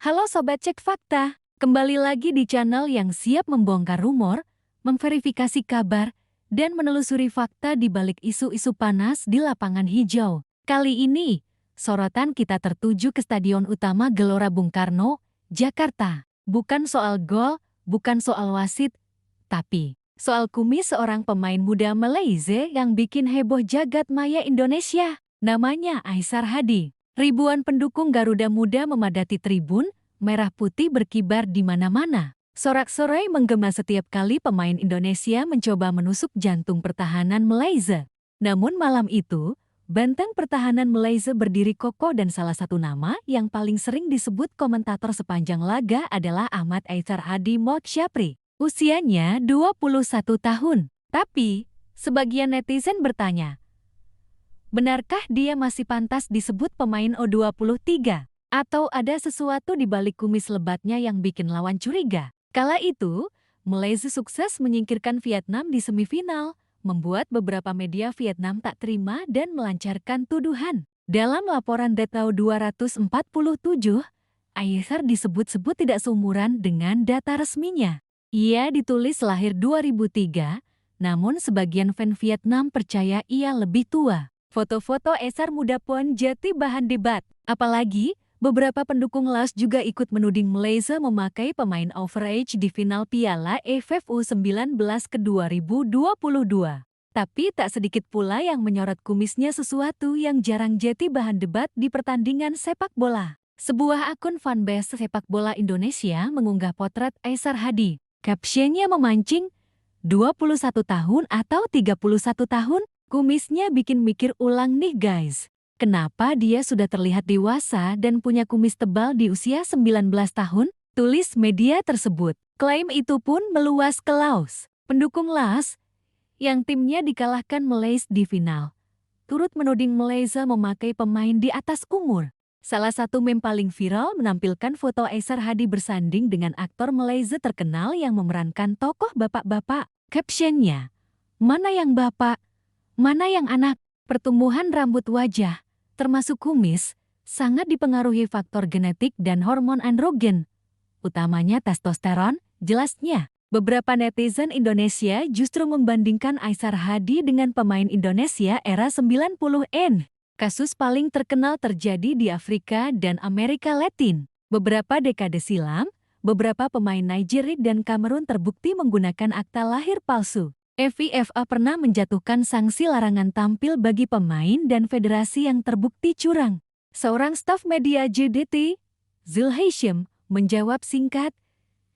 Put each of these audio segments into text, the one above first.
Halo Sobat Cek Fakta, kembali lagi di channel yang siap membongkar rumor, memverifikasi kabar, dan menelusuri fakta di balik isu-isu panas di lapangan hijau. Kali ini, sorotan kita tertuju ke Stadion Utama Gelora Bung Karno, Jakarta. Bukan soal gol, bukan soal wasit, tapi soal kumis seorang pemain muda Malaysia yang bikin heboh jagat maya Indonesia. Namanya Aisar Hadi. Ribuan pendukung Garuda Muda memadati tribun, merah putih berkibar di mana-mana. Sorak-sorai menggema setiap kali pemain Indonesia mencoba menusuk jantung pertahanan Malaysia. Namun malam itu, benteng pertahanan Malaysia berdiri kokoh dan salah satu nama yang paling sering disebut komentator sepanjang laga adalah Ahmad Aisar Hadi Mohd Syafri. Usianya 21 tahun. Tapi, sebagian netizen bertanya, benarkah dia masih pantas disebut pemain U23? Atau ada sesuatu di balik kumis lebatnya yang bikin lawan curiga? Kala itu, Malaysia sukses menyingkirkan Vietnam di semifinal, membuat beberapa media Vietnam tak terima dan melancarkan tuduhan. Dalam laporan Datau 247, Aisar disebut-sebut tidak seumuran dengan data resminya. Ia ditulis lahir 2003, namun sebagian fan Vietnam percaya ia lebih tua. Foto-foto Aisar muda pun jadi bahan debat. Apalagi, beberapa pendukung LAS juga ikut menuding Malaysia memakai pemain overage di final Piala AFF U19 ke 2022. Tapi tak sedikit pula yang menyorot kumisnya, sesuatu yang jarang jadi bahan debat di pertandingan sepak bola. Sebuah akun fanbase sepak bola Indonesia mengunggah potret Aisar Hadi. Captionnya memancing, 21 tahun atau 31 tahun? Kumisnya bikin mikir ulang nih guys. Kenapa dia sudah terlihat dewasa dan punya kumis tebal di usia 19 tahun? Tulis media tersebut. Klaim itu pun meluas ke Laos. Pendukung LAS, yang timnya dikalahkan Malaysia di final, turut menuding Malaysia memakai pemain di atas umur. Salah satu meme paling viral menampilkan foto Aisar Hadi bersanding dengan aktor Malaysia terkenal yang memerankan tokoh bapak-bapak. Captionnya, mana yang bapak? Mana yang anak? Pertumbuhan rambut wajah, termasuk kumis, sangat dipengaruhi faktor genetik dan hormon androgen, utamanya testosteron, jelasnya. Beberapa netizen Indonesia justru membandingkan Aisar Hadi dengan pemain Indonesia era 90-an. Kasus paling terkenal terjadi di Afrika dan Amerika Latin. Beberapa dekade silam, beberapa pemain Nigeria dan Kamerun terbukti menggunakan akta lahir palsu. FIFA pernah menjatuhkan sanksi larangan tampil bagi pemain dan federasi yang terbukti curang. Seorang staf media JDT, Zul Hashim, menjawab singkat,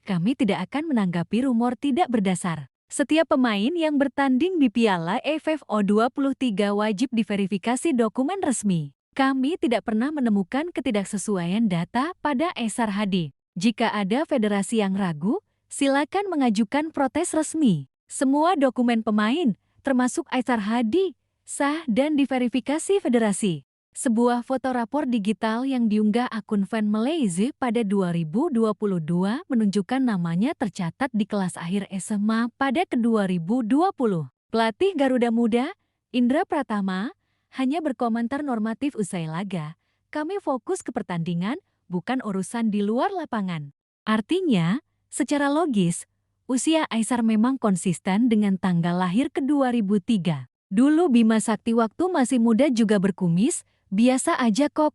"Kami tidak akan menanggapi rumor tidak berdasar. Setiap pemain yang bertanding di Piala AFF U23 wajib diverifikasi dokumen resmi. Kami tidak pernah menemukan ketidaksesuaian data pada Aisar Hadi. Jika ada federasi yang ragu, silakan mengajukan protes resmi. Semua dokumen pemain, termasuk Aisar Hadi, sah dan diverifikasi federasi." Sebuah foto rapor digital yang diunggah akun fan Malaysia pada 2022 menunjukkan namanya tercatat di kelas akhir SMA pada ke-2020. Pelatih Garuda Muda, Indra Pratama, hanya berkomentar normatif usai laga, "Kami fokus ke pertandingan, bukan urusan di luar lapangan." Artinya, secara logis, usia Aisar memang konsisten dengan tanggal lahir ke-2003. "Dulu Bima Sakti waktu masih muda juga berkumis, biasa aja kok,"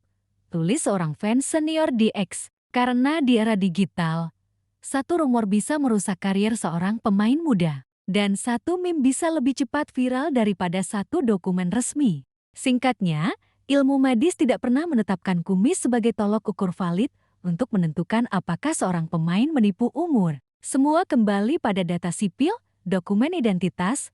tulis seorang fans senior di X. Karena di era digital, satu rumor bisa merusak karir seorang pemain muda. Dan satu meme bisa lebih cepat viral daripada satu dokumen resmi. Singkatnya, ilmu medis tidak pernah menetapkan kumis sebagai tolok ukur valid untuk menentukan apakah seorang pemain menipu umur. Semua kembali pada data sipil, dokumen identitas,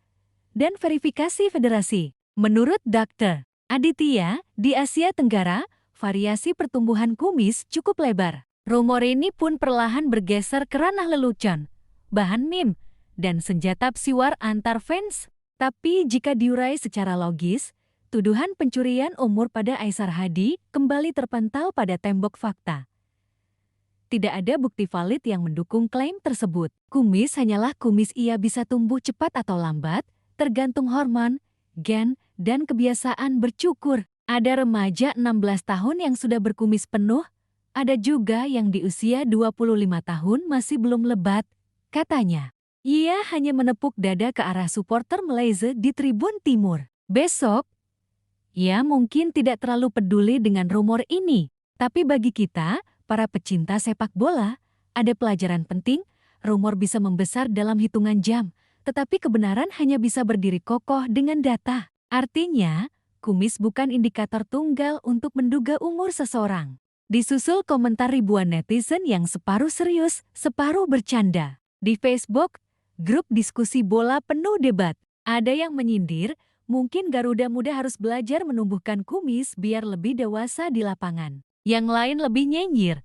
dan verifikasi federasi. Menurut Dr. Aditya, di Asia Tenggara, variasi pertumbuhan kumis cukup lebar. Rumor ini pun perlahan bergeser ke ranah lelucon, bahan meme, dan senjata psiwar antar fans. Tapi jika diurai secara logis, tuduhan pencurian umur pada Aisar Hadi kembali terpental pada tembok fakta. Tidak ada bukti valid yang mendukung klaim tersebut. Kumis hanyalah kumis, ia bisa tumbuh cepat atau lambat, tergantung hormon, gen, dan kebiasaan bercukur. Ada remaja 16 tahun yang sudah berkumis penuh, Ada juga yang di usia 25 tahun masih belum lebat, katanya. Ia hanya menepuk dada ke arah supporter Malaysia di Tribun Timur. Besok, ia mungkin tidak terlalu peduli dengan rumor ini. Tapi bagi kita, para pecinta sepak bola, ada pelajaran penting, rumor bisa membesar dalam hitungan jam, tetapi kebenaran hanya bisa berdiri kokoh dengan data. Artinya, kumis bukan indikator tunggal untuk menduga umur seseorang. Disusul komentar ribuan netizen yang separuh serius, separuh bercanda. Di Facebook, grup diskusi bola penuh debat. Ada yang menyindir, mungkin Garuda Muda harus belajar menumbuhkan kumis biar lebih dewasa di lapangan. Yang lain lebih nyinyir.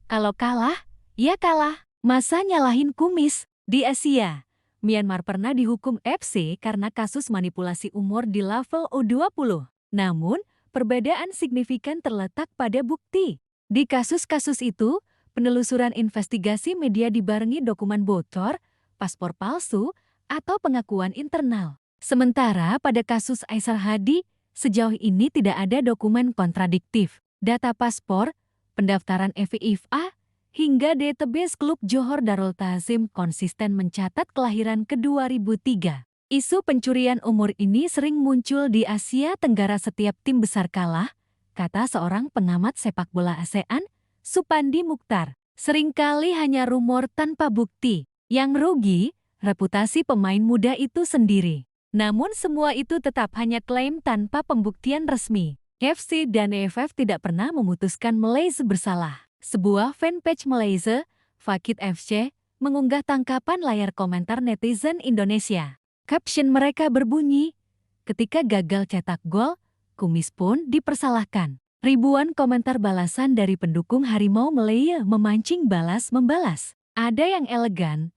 Kalau kalah, ya kalah. Masa nyalahin kumis? Di Asia, Myanmar pernah dihukum FC karena kasus manipulasi umur di level U20. Namun, perbedaan signifikan terletak pada bukti. Di kasus-kasus itu, penelusuran investigasi media dibarengi dokumen bocor, paspor palsu, atau pengakuan internal. Sementara pada kasus Aisar Hadi, sejauh ini tidak ada dokumen kontradiktif. Data paspor, pendaftaran FIFA, hingga database klub Johor Darul Ta'zim konsisten mencatat kelahiran ke 2003. Isu pencurian umur ini sering muncul di Asia Tenggara setiap tim besar kalah, kata seorang pengamat sepak bola ASEAN, Supandi Mukhtar. Seringkali hanya rumor tanpa bukti. Yang rugi, reputasi pemain muda itu sendiri. Namun semua itu tetap hanya klaim tanpa pembuktian resmi. FC dan EFF tidak pernah memutuskan Malaysia bersalah. Sebuah fanpage Malaysia, Fakit FC, mengunggah tangkapan layar komentar netizen Indonesia. Caption mereka berbunyi, ketika gagal cetak gol, kumis pun dipersalahkan. Ribuan komentar balasan dari pendukung Harimau Malaya memancing balas-membalas. Ada yang elegan,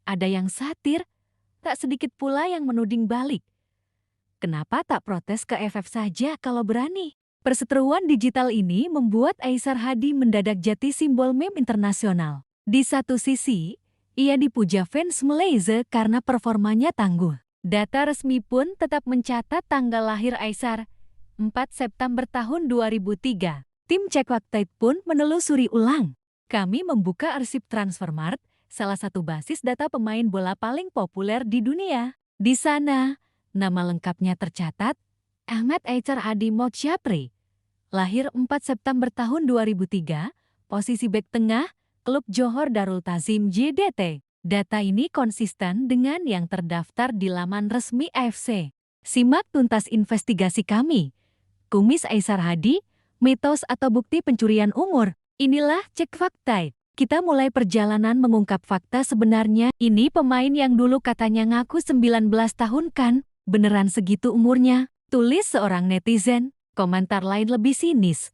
ada yang satir, tak sedikit pula yang menuding balik. Kenapa tak protes ke EFF saja kalau berani? Perseteruan digital ini membuat Aisar Hadi mendadak jadi simbol meme internasional. Di satu sisi, ia dipuja fans Malaysia karena performanya tangguh. Data resmi pun tetap mencatat tanggal lahir Aisar, 4 September tahun 2003. Tim Cek Fakta pun menelusuri ulang. Kami membuka arsip Transfermarkt, salah satu basis data pemain bola paling populer di dunia. Di sana, nama lengkapnya tercatat, Ahmad Aisar Hadi Motsyapri. Lahir 4 September tahun 2003, posisi bek tengah, klub Johor Darul Ta'zim JDT. Data ini konsisten dengan yang terdaftar di laman resmi AFC. Simak tuntas investigasi kami. Kumis Aisar Hadi, mitos atau bukti pencurian umur. Inilah Cek Fakta. Kita mulai perjalanan mengungkap fakta sebenarnya. Ini pemain yang dulu katanya ngaku 19 tahun kan? Beneran segitu umurnya? Tulis seorang netizen. Komentar lain lebih sinis.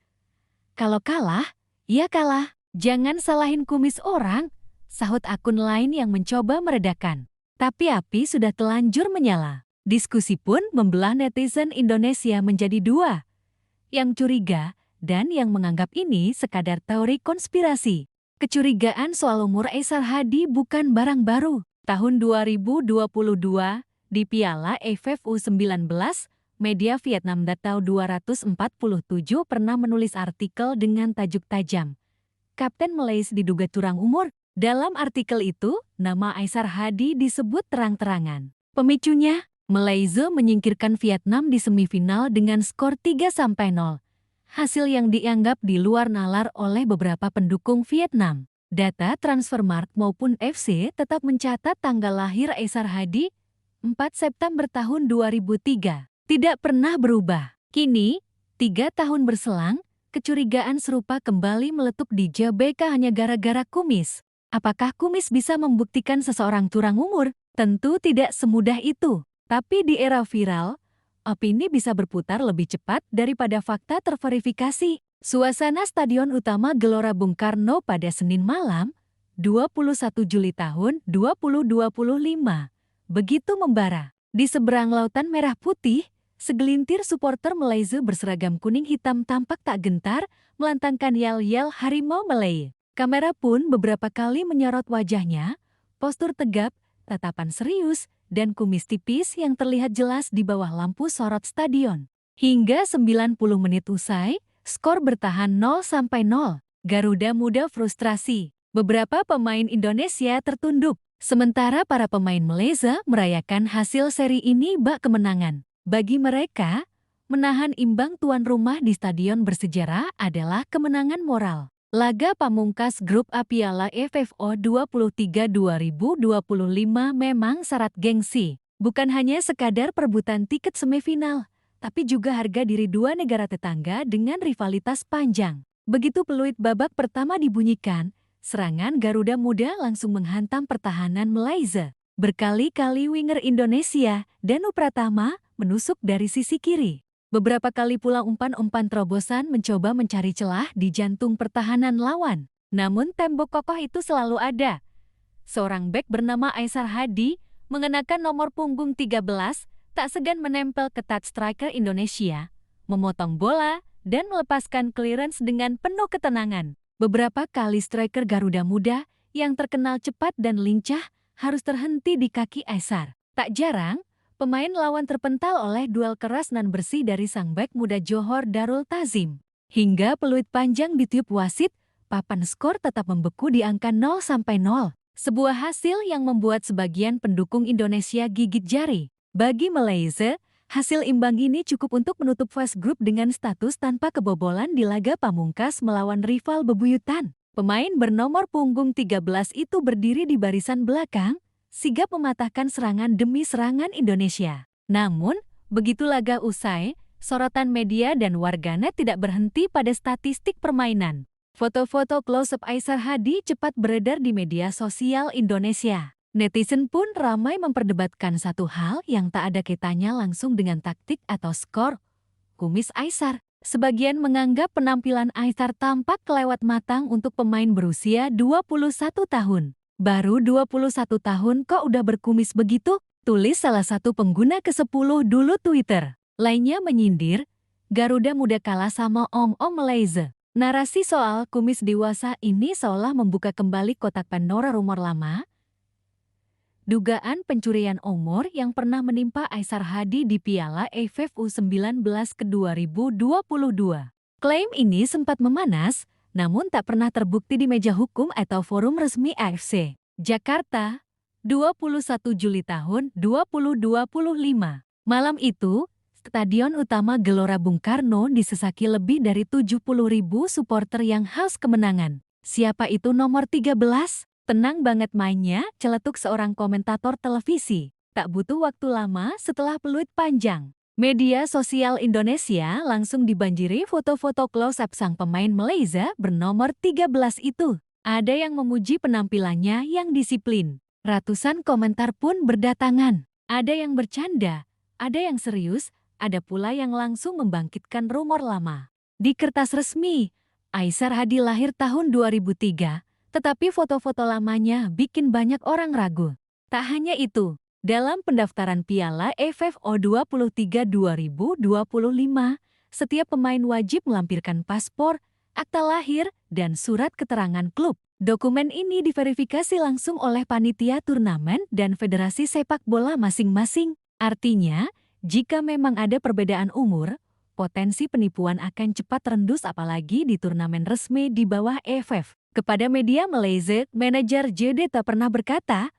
Kalau kalah, ya kalah. Jangan salahin kumis orang, sahut akun lain yang mencoba meredakan. Tapi api sudah telanjur menyala. Diskusi pun membelah netizen Indonesia menjadi dua. Yang curiga dan yang menganggap ini sekadar teori konspirasi. Kecurigaan soal umur Aisar Hadi bukan barang baru. Tahun 2022, di Piala AFF U19, media Vietnam Datau 247 pernah menulis artikel dengan tajuk tajam. Kapten Malaysia diduga curang umur. Dalam artikel itu, nama Aisar Hadi disebut terang-terangan. Pemicunya, Malaysia menyingkirkan Vietnam di semifinal dengan skor 3-0. Hasil yang dianggap di luar nalar oleh beberapa pendukung Vietnam. Data Transfermarkt maupun FC tetap mencatat tanggal lahir Aisar Hadi, 4 September tahun 2003. Tidak pernah berubah. Kini, 3 tahun berselang, kecurigaan serupa kembali meletup di JBK hanya gara-gara kumis. Apakah kumis bisa membuktikan seseorang curang umur? Tentu tidak semudah itu. Tapi di era viral, opini bisa berputar lebih cepat daripada fakta terverifikasi. Suasana Stadion Utama Gelora Bung Karno pada Senin malam, 21 Juli tahun 2025. Begitu membara. Di seberang lautan merah putih, segelintir supporter Malaysia berseragam kuning hitam tampak tak gentar melantangkan yel-yel Harimau Malaya. Kamera pun beberapa kali menyorot wajahnya, postur tegap, tatapan serius, dan kumis tipis yang terlihat jelas di bawah lampu sorot stadion. Hingga 90 menit usai, skor bertahan 0-0. Garuda Muda frustrasi. Beberapa pemain Indonesia tertunduk, sementara para pemain Malaysia merayakan hasil seri ini bak kemenangan. Bagi mereka, menahan imbang tuan rumah di stadion bersejarah adalah kemenangan moral. Laga pamungkas Grup A Piala AFF 23 2025 memang syarat gengsi. Bukan hanya sekadar perebutan tiket semifinal, tapi juga harga diri dua negara tetangga dengan rivalitas panjang. Begitu peluit babak pertama dibunyikan, serangan Garuda Muda langsung menghantam pertahanan Malaysia. Berkali-kali winger Indonesia, Danu Pratama, menusuk dari sisi kiri. Beberapa kali pula umpan-umpan terobosan mencoba mencari celah di jantung pertahanan lawan. Namun tembok kokoh itu selalu ada. Seorang bek bernama Aisar Hadi mengenakan nomor punggung 13 tak segan menempel ketat striker Indonesia, memotong bola, dan melepaskan clearance dengan penuh ketenangan. Beberapa kali striker Garuda Muda yang terkenal cepat dan lincah harus terhenti di kaki Aisar. Tak jarang, pemain lawan terpental oleh duel keras nan bersih dari sang bek muda Johor Darul Tazim. Hingga peluit panjang ditiup wasit, papan skor tetap membeku di angka 0-0. Sebuah hasil yang membuat sebagian pendukung Indonesia gigit jari. Bagi Malaysia, hasil imbang ini cukup untuk menutup fase grup dengan status tanpa kebobolan di laga pamungkas melawan rival bebuyutan. Pemain bernomor punggung 13 itu berdiri di barisan belakang, sigap mematahkan serangan demi serangan Indonesia. Namun, begitu laga usai, sorotan media dan warganet tidak berhenti pada statistik permainan. Foto-foto close-up Aisar Hadi cepat beredar di media sosial Indonesia. Netizen pun ramai memperdebatkan satu hal yang tak ada kaitannya langsung dengan taktik atau skor. Kumis Aisar. Sebagian menganggap penampilan Aisar tampak kelewat matang untuk pemain berusia 21 tahun. Baru 21 tahun kok udah berkumis begitu? Tulis salah satu pengguna ke-10 dulu Twitter. Lainnya menyindir, Garuda Muda kalah sama Om-Om Malaysia. Narasi soal kumis dewasa ini seolah membuka kembali kotak Pandora rumor lama. Dugaan pencurian umur yang pernah menimpa Aisar Hadi di Piala AFF U19 ke 2022. Klaim ini sempat memanas, namun tak pernah terbukti di meja hukum atau forum resmi AFC. Jakarta, 21 Juli tahun 2025. Malam itu, Stadion Utama Gelora Bung Karno disesaki lebih dari 70.000 supporter yang haus kemenangan. Siapa itu nomor 13? Tenang banget mainnya, celetuk seorang komentator televisi. Tak butuh waktu lama setelah peluit panjang. Media sosial Indonesia langsung dibanjiri foto-foto close-up sang pemain Malaysia bernomor 13 itu. Ada yang memuji penampilannya yang disiplin. Ratusan komentar pun berdatangan. Ada yang bercanda, ada yang serius, ada pula yang langsung membangkitkan rumor lama. Di kertas resmi, Aisar Hadi lahir tahun 2003, tetapi foto-foto lamanya bikin banyak orang ragu. Tak hanya itu, dalam pendaftaran Piala AFF U23 2025, setiap pemain wajib melampirkan paspor, akta lahir, dan surat keterangan klub. Dokumen ini diverifikasi langsung oleh panitia turnamen dan federasi sepak bola masing-masing. Artinya, jika memang ada perbedaan umur, potensi penipuan akan cepat terendus apalagi di turnamen resmi di bawah AFF. Kepada media Malaysia, manajer JD tak pernah berkata,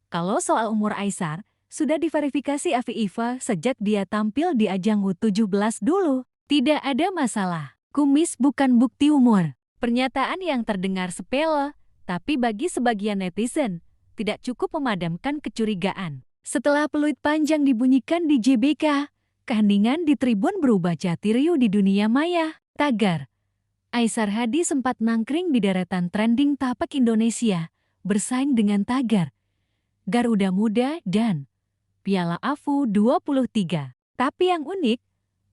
kalau soal umur Aisar, sudah diverifikasi FIFA sejak dia tampil di ajang U17 dulu. Tidak ada masalah. Kumis bukan bukti umur. Pernyataan yang terdengar sepele, tapi bagi sebagian netizen, tidak cukup memadamkan kecurigaan. Setelah peluit panjang dibunyikan di JBK, keheningan di tribun berubah jati riuh di dunia maya. Tagar. Aisar Hadi sempat nangkring di deretan trending tapak Indonesia, bersaing dengan tagar Garuda Muda dan Piala AFF 23. Tapi yang unik,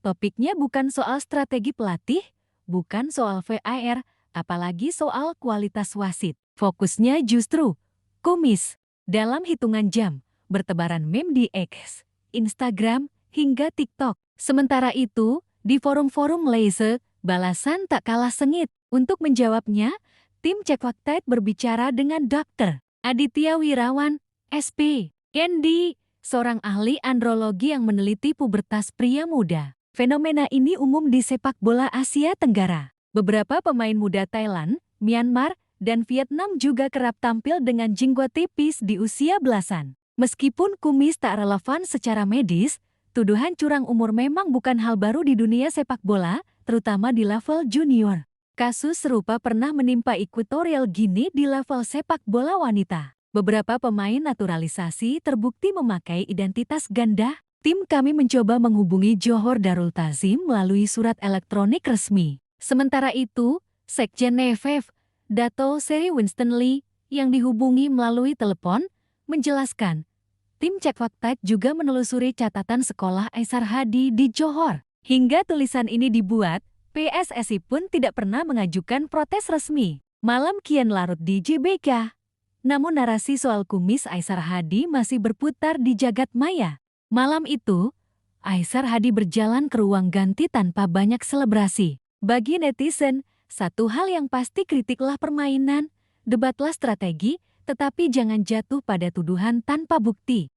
topiknya bukan soal strategi pelatih, bukan soal VAR, apalagi soal kualitas wasit. Fokusnya justru kumis. Dalam hitungan jam, bertebaran meme di X, Instagram, hingga TikTok. Sementara itu, di forum-forum Malaysia, balasan tak kalah sengit. Untuk menjawabnya, tim Cek Fakta berbicara dengan Dr. Aditya Wirawan, SP, Kendi, seorang ahli andrologi yang meneliti pubertas pria muda. Fenomena ini umum di sepak bola Asia Tenggara. Beberapa pemain muda Thailand, Myanmar, dan Vietnam juga kerap tampil dengan jenggot tipis di usia belasan. Meskipun kumis tak relevan secara medis, tuduhan curang umur memang bukan hal baru di dunia sepak bola, terutama di level junior. Kasus serupa pernah menimpa Equatorial Guinea di level sepak bola wanita. Beberapa pemain naturalisasi terbukti memakai identitas ganda. Tim kami mencoba menghubungi Johor Darul Tazim melalui surat elektronik resmi. Sementara itu, Sekjen NFF, Dato Seri Winston Lee, yang dihubungi melalui telepon, menjelaskan, tim Cek Fakta juga menelusuri catatan sekolah Aisar Hadi di Johor. Hingga tulisan ini dibuat, PSSI pun tidak pernah mengajukan protes resmi. Malam kian larut di JBK. Namun narasi soal kumis Aisar Hadi masih berputar di jagat maya. Malam itu, Aisar Hadi berjalan ke ruang ganti tanpa banyak selebrasi. Bagi netizen, satu hal yang pasti kritiklah permainan, debatlah strategi, tetapi jangan jatuh pada tuduhan tanpa bukti.